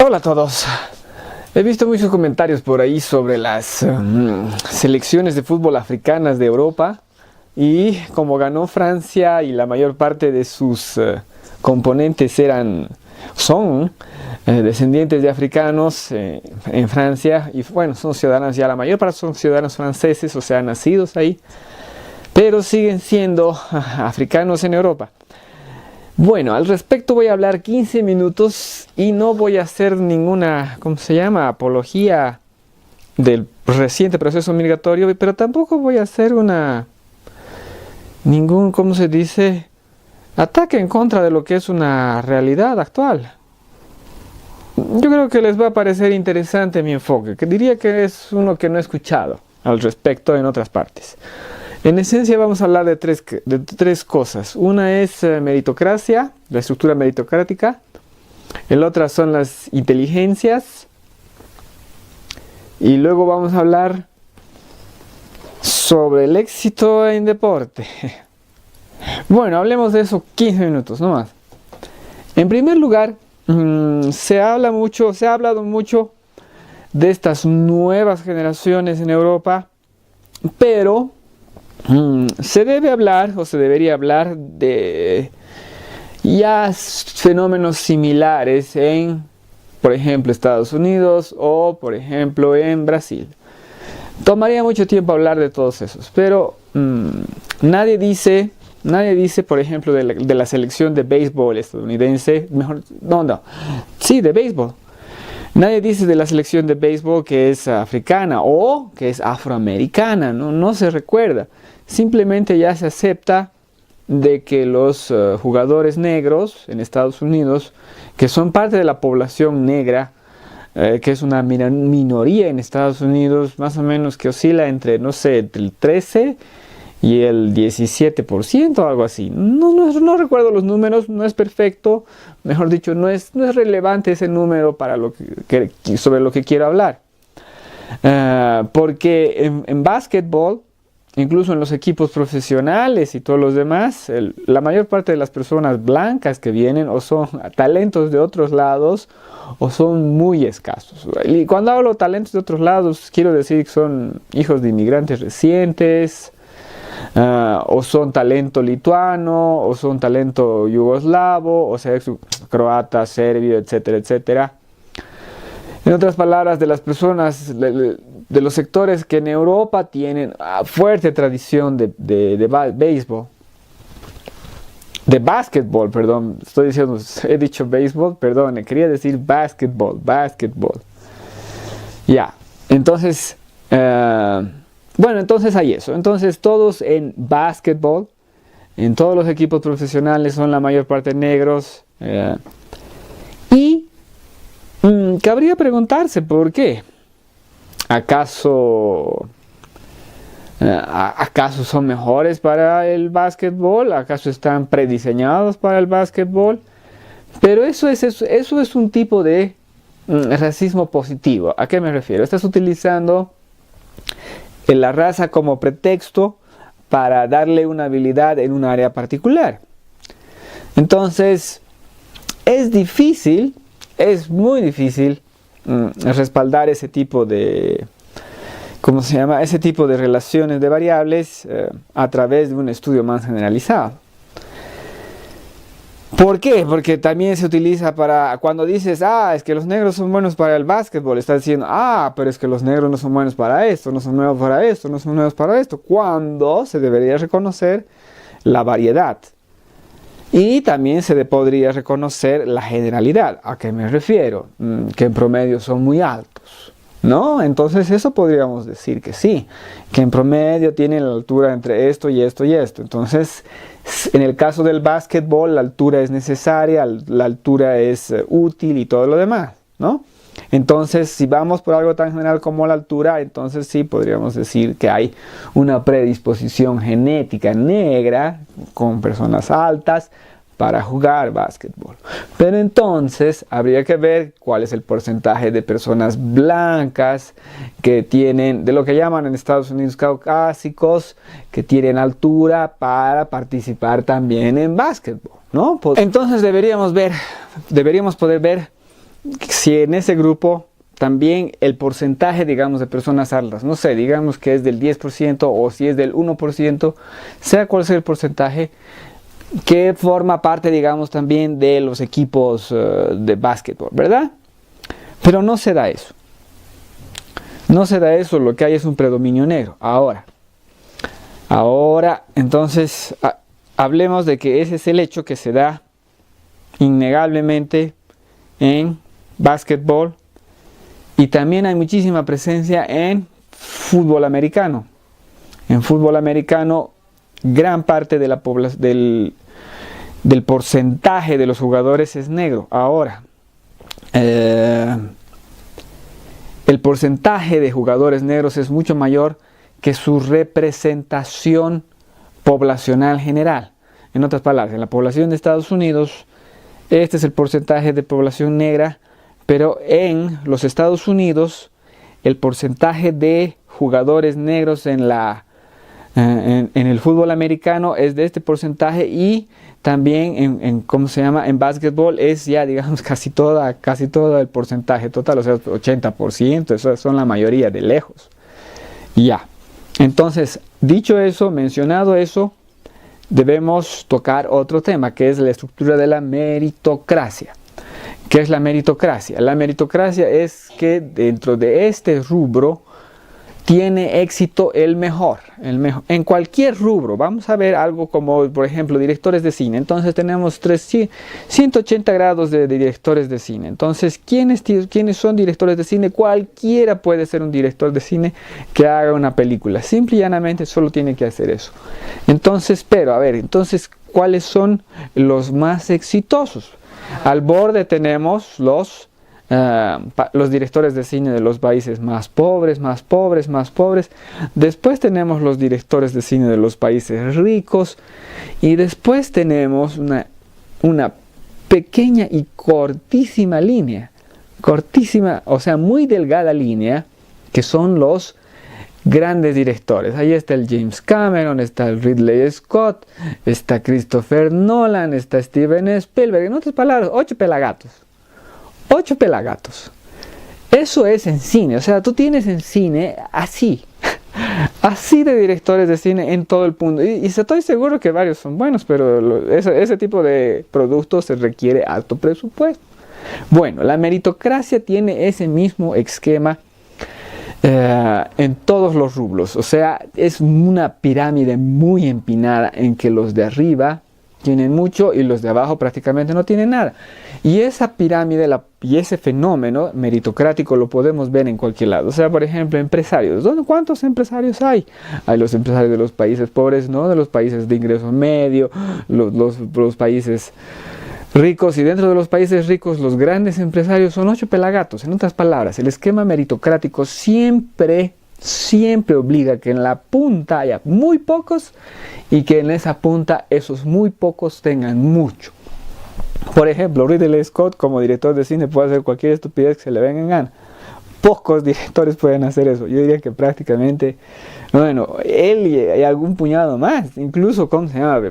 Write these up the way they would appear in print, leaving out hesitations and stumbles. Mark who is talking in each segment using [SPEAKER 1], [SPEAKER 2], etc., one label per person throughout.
[SPEAKER 1] Hola a todos. He visto muchos comentarios por ahí sobre las selecciones de fútbol africanas de Europa y como ganó Francia y la mayor parte de sus componentes son descendientes de africanos en Francia y bueno, son ciudadanos ya, la mayor parte son ciudadanos franceses, o sea, nacidos ahí, pero siguen siendo africanos en Europa. Bueno, al respecto voy a hablar 15 minutos y no voy a hacer ninguna, apología del reciente proceso migratorio, pero tampoco voy a hacer ningún, ataque en contra de lo que es una realidad actual. Yo creo que les va a parecer interesante mi enfoque, que diría que es uno que no he escuchado al respecto en otras partes. En esencia vamos a hablar de tres cosas. Una es meritocracia, la estructura meritocrática. El otra son las inteligencias. Y luego vamos a hablar sobre el éxito en deporte. Bueno, hablemos de eso 15 minutos, no más. En primer lugar, se ha hablado mucho de estas nuevas generaciones en Europa, pero se debería hablar de ya fenómenos similares en, por ejemplo, Estados Unidos o, por ejemplo, en Brasil. Tomaría mucho tiempo hablar de todos esos, pero nadie dice, por ejemplo, de la selección de béisbol estadounidense, de béisbol. Nadie dice de la selección de béisbol que es africana o que es afroamericana, no se recuerda. Simplemente ya se acepta de que los jugadores negros en Estados Unidos, que son parte de la población negra, que es una minoría en Estados Unidos, más o menos que oscila entre, el 13 y el 17% o algo así. No recuerdo los números, no es perfecto, mejor dicho, no es relevante ese número para sobre lo que quiero hablar. Porque en básquetbol, incluso en los equipos profesionales y todos los demás, la mayor parte de las personas blancas que vienen o son talentos de otros lados o son muy escasos. Y cuando hablo de talentos de otros lados, quiero decir que son hijos de inmigrantes recientes, o son talento lituano, o son talento yugoslavo, o sea, croata, serbio, etcétera, etcétera. En otras palabras, de las personas, de los sectores que en Europa tienen fuerte tradición de béisbol, de básquetbol, perdón, he dicho béisbol, perdón, quería decir básquetbol. Ya, entonces, entonces hay eso. Entonces todos en básquetbol, en todos los equipos profesionales son la mayor parte negros. Cabría preguntarse por qué. ¿Acaso son mejores para el básquetbol? ¿Acaso están prediseñados para el básquetbol? Pero eso es un tipo de racismo positivo. ¿A qué me refiero? Estás utilizando la raza como pretexto para darle una habilidad en un área particular. Entonces, es muy difícil respaldar ese tipo de, ese tipo de relaciones de variables a través de un estudio más generalizado. ¿Por qué? Porque también se utiliza para, cuando dices, es que los negros son buenos para el básquetbol, estás diciendo, pero es que los negros no son buenos para esto, no son buenos para esto, no son buenos para esto, cuando se debería reconocer la variedad. Y también se podría reconocer la generalidad. ¿A qué me refiero? Que en promedio son muy altos, ¿no? Entonces eso podríamos decir que sí, que en promedio tienen la altura entre esto y esto y esto. Entonces, en el caso del básquetbol, la altura es necesaria, la altura es útil y todo lo demás, ¿no? Entonces, si vamos por algo tan general como la altura, entonces sí podríamos decir que hay una predisposición genética negra con personas altas para jugar básquetbol. Pero entonces habría que ver cuál es el porcentaje de personas blancas que tienen, de lo que llaman en Estados Unidos caucásicos, que tienen altura para participar también en básquetbol, ¿no? Entonces deberíamos poder ver si en ese grupo también el porcentaje, digamos, de personas altas, no sé, digamos que es del 10% o si es del 1%, sea cual sea el porcentaje, que forma parte, digamos, también de los equipos de básquetbol, ¿verdad? Pero no se da eso. No se da eso, lo que hay es un predominio negro. Ahora, entonces, hablemos de que ese es el hecho que se da innegablemente en básquetbol, y también hay muchísima presencia en fútbol americano. En fútbol americano, gran parte de la población, del porcentaje de los jugadores es negro. Ahora, el porcentaje de jugadores negros es mucho mayor que su representación poblacional general. En otras palabras, en la población de Estados Unidos, este es el porcentaje de población negra, pero en los Estados Unidos, el porcentaje de jugadores negros en el fútbol americano es de este porcentaje, y también en básquetbol es ya, digamos, casi todo el porcentaje total, o sea, 80%, eso son la mayoría de lejos. Ya, entonces, dicho eso, mencionado eso, debemos tocar otro tema, que es la estructura de la meritocracia. ¿Qué es la meritocracia? La meritocracia es que dentro de este rubro tiene éxito el mejor. En cualquier rubro. Vamos a ver algo como, por ejemplo, directores de cine. Entonces tenemos 180 grados de directores de cine. Entonces, ¿quiénes son directores de cine? Cualquiera puede ser un director de cine que haga una película. Simple y llanamente solo tiene que hacer eso. Entonces, entonces, ¿cuáles son los más exitosos? Al borde tenemos los directores de cine de los países más pobres. Después tenemos los directores de cine de los países ricos. Y después tenemos una pequeña y cortísima línea. Cortísima, o sea, muy delgada línea, que son los grandes directores. Ahí está el James Cameron, está el Ridley Scott, está Christopher Nolan, está Steven Spielberg. En otras palabras, 8 pelagatos. 8 pelagatos. Eso es en cine. O sea, tú tienes en cine así de directores de cine en todo el mundo. Y estoy seguro que varios son buenos, pero ese tipo de productos se requiere alto presupuesto. Bueno, la meritocracia tiene ese mismo esquema en todos los rubros. O sea, es una pirámide muy empinada en que los de arriba tienen mucho y los de abajo prácticamente no tienen nada. Y esa pirámide y ese fenómeno meritocrático lo podemos ver en cualquier lado. O sea, por ejemplo, empresarios. ¿Cuántos empresarios hay? Hay los empresarios de los países pobres, ¿no? De los países de ingreso medio, los países ricos, y dentro de los países ricos los grandes empresarios son 8 pelagatos. En otras palabras, el esquema meritocrático siempre obliga a que en la punta haya muy pocos y que en esa punta esos muy pocos tengan mucho. Por ejemplo, Ridley Scott como director de cine puede hacer cualquier estupidez que se le venga en gana. Pocos directores pueden hacer eso. Yo diría que prácticamente, bueno, él y algún puñado más. Incluso, ¿cómo se llama?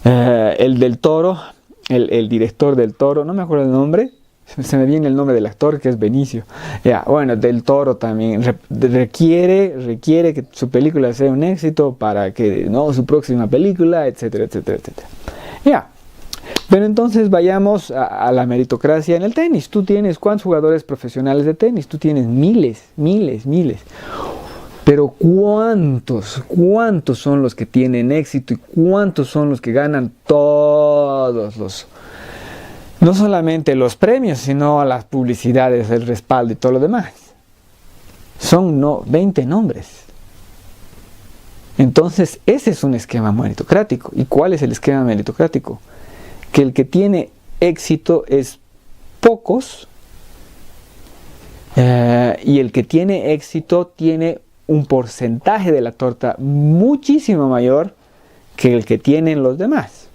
[SPEAKER 1] El del Toro. El director del Toro, no me acuerdo el nombre, se me viene el nombre del actor, que es Benicio. Bueno, del Toro también requiere que su película sea un éxito para que su próxima película, etcétera, etcétera, etcétera. Pero entonces vayamos a la meritocracia en el tenis. Tú tienes, ¿cuántos jugadores profesionales de tenis? Tú tienes miles. Pero ¿cuántos son los que tienen éxito y cuántos son los que ganan no solamente los premios, sino las publicidades, el respaldo y todo lo demás? Son 20 nombres. Entonces, ese es un esquema meritocrático. ¿Y cuál es el esquema meritocrático? Que el que tiene éxito es pocos, y el que tiene éxito tiene un porcentaje de la torta muchísimo mayor que el que tienen los demás.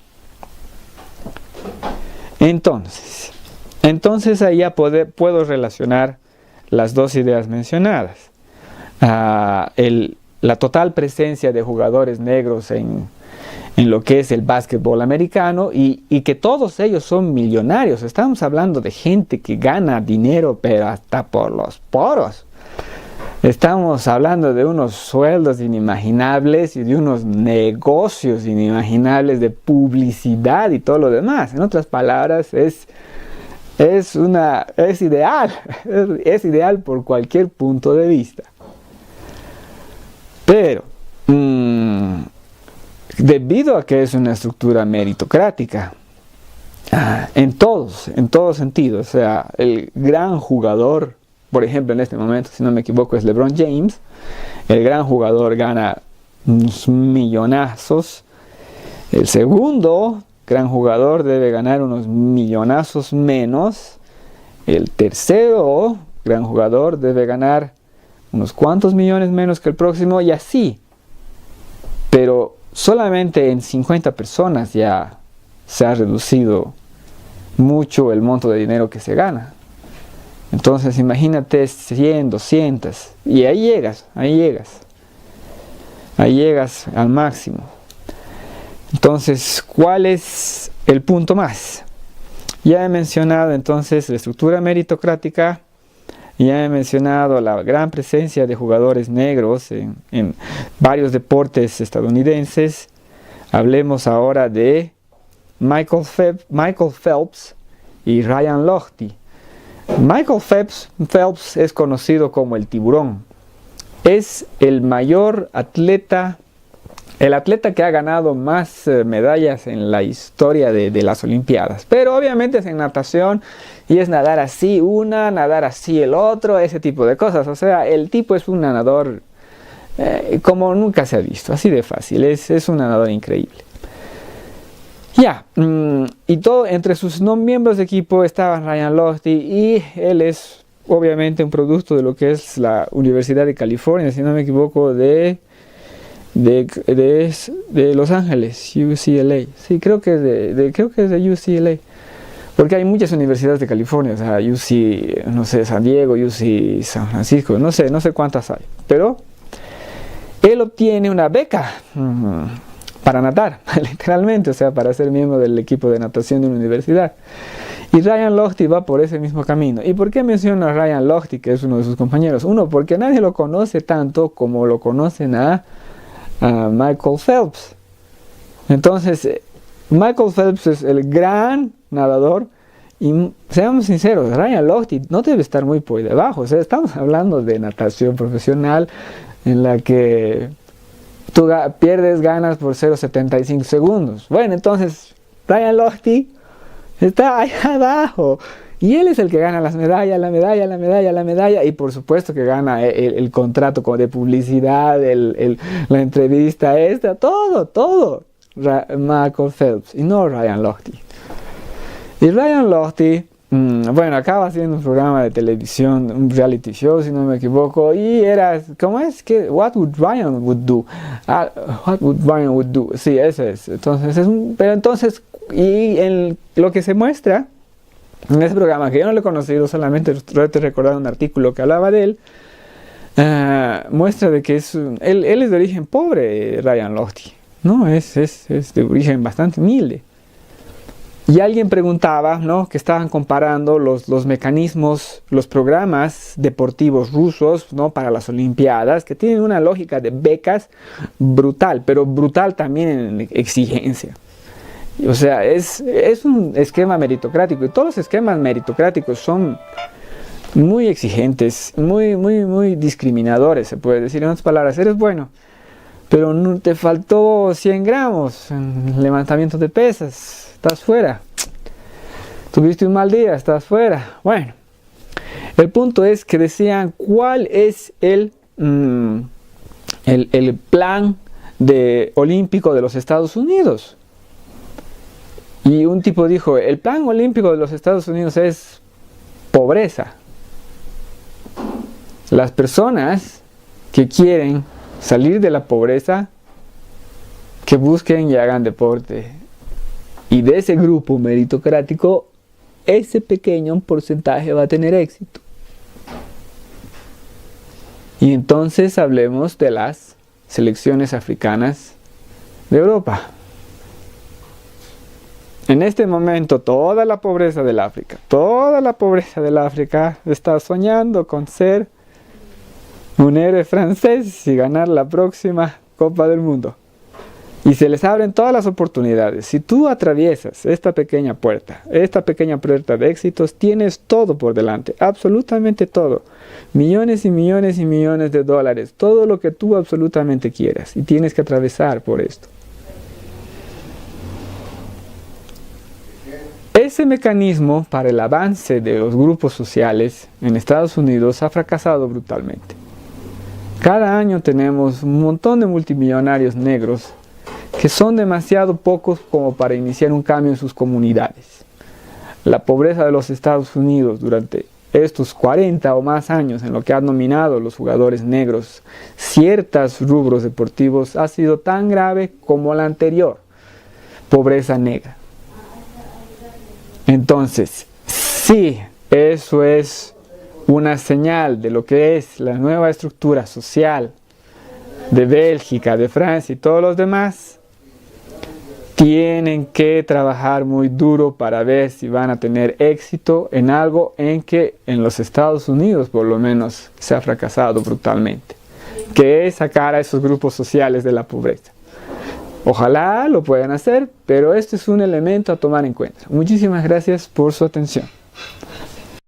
[SPEAKER 1] Entonces ahí ya puedo relacionar las dos ideas mencionadas. La total presencia de jugadores negros en en lo que es el básquetbol americano y que todos ellos son millonarios. Estamos hablando de gente que gana dinero pero hasta por los poros. Estamos hablando de unos sueldos inimaginables y de unos negocios inimaginables de publicidad y todo lo demás. En otras palabras, es ideal, es ideal por cualquier punto de vista. Pero, debido a que es una estructura meritocrática, en todo sentido, o sea, el gran jugador, por ejemplo, en este momento, si no me equivoco, es LeBron James. El gran jugador gana unos millonazos. El segundo gran jugador debe ganar unos millonazos menos. El tercero gran jugador debe ganar unos cuantos millones menos que el próximo y así. Pero solamente en 50 personas ya se ha reducido mucho el monto de dinero que se gana. Entonces imagínate 100, 200 y ahí llegas al máximo. Entonces, ¿cuál es el punto más? Ya he mencionado entonces la estructura meritocrática, ya he mencionado la gran presencia de jugadores negros en varios deportes estadounidenses. Hablemos ahora de Michael Phelps y Ryan Lochte. Michael Phelps es conocido como el tiburón. Es el mayor atleta, el atleta que ha ganado más medallas en la historia de las Olimpiadas. Pero obviamente es en natación y es nadar así una, nadar así el otro, ese tipo de cosas. O sea, el tipo es un nadador como nunca se ha visto, así de fácil, es un nadador increíble. Y todo entre sus miembros de equipo estaba Ryan Lochte y él es obviamente un producto de lo que es la Universidad de California, si no me equivoco, de Los Ángeles, UCLA. Sí, creo que es de UCLA, porque hay muchas universidades de California, o sea, UC, no sé, San Diego, UC San Francisco, no sé cuántas hay, pero él obtiene una beca para nadar, literalmente, o sea, para ser miembro del equipo de natación de una universidad. Y Ryan Lochte va por ese mismo camino. ¿Y por qué menciono a Ryan Lochte, que es uno de sus compañeros? Uno, porque nadie lo conoce tanto como lo conocen a Michael Phelps. Entonces, Michael Phelps es el gran nadador. Y seamos sinceros, Ryan Lochte no debe estar muy por debajo. O sea, estamos hablando de natación profesional en la que tú pierdes ganas por 0,75 segundos. Bueno, entonces Ryan Lochte está ahí abajo. Y él es el que gana las medallas, la medalla. Y por supuesto que gana el contrato de publicidad, la entrevista todo. Michael Phelps y no Ryan Lochte. Y Ryan Lochte, bueno, acaba haciendo un programa de televisión, un reality show, si no me equivoco, y era, ¿cómo es? que What would Ryan would do? What would Ryan would do? Sí, ese es. Entonces, y en lo que se muestra en ese programa, que yo no lo he conocido, solamente trato de recordar un artículo que hablaba de él, muestra de que él es de origen pobre, Ryan Lochte, ¿no? Es de origen bastante humilde. Y alguien preguntaba, ¿no?, que estaban comparando los mecanismos, los programas deportivos rusos, ¿no?, para las Olimpiadas, que tienen una lógica de becas brutal, pero brutal también en exigencia. O sea, es un esquema meritocrático, y todos los esquemas meritocráticos son muy exigentes, muy discriminadores, se puede decir. En otras palabras, eres bueno, pero no, te faltó 100 gramos en levantamiento de pesas, estás fuera. Tuviste un mal día, estás fuera. Bueno, el punto es que decían cuál es el plan olímpico de los Estados Unidos. Y un tipo dijo, el plan olímpico de los Estados Unidos es pobreza. Las personas que quieren salir de la pobreza, que busquen y hagan deporte. Y de ese grupo meritocrático, ese pequeño porcentaje va a tener éxito. Y entonces hablemos de las selecciones africanas de Europa. En este momento toda la pobreza del África está soñando con ser un héroe francés y ganar la próxima Copa del Mundo. Y se les abren todas las oportunidades. Si tú atraviesas esta pequeña puerta de éxitos, tienes todo por delante, absolutamente todo. Millones y millones y millones de dólares, todo lo que tú absolutamente quieras. Y tienes que atravesar por esto. Ese mecanismo para el avance de los grupos sociales en Estados Unidos ha fracasado brutalmente. Cada año tenemos un montón de multimillonarios negros que son demasiado pocos como para iniciar un cambio en sus comunidades. La pobreza de los Estados Unidos durante estos 40 o más años en lo que han nominado los jugadores negros ciertos rubros deportivos ha sido tan grave como la anterior pobreza negra. Entonces, sí, eso es una señal de lo que es la nueva estructura social de Bélgica, de Francia y todos los demás. Tienen que trabajar muy duro para ver si van a tener éxito en algo en que en los Estados Unidos por lo menos se ha fracasado brutalmente, que es sacar a esos grupos sociales de la pobreza. Ojalá lo puedan hacer, pero este es un elemento a tomar en cuenta. Muchísimas gracias por su atención.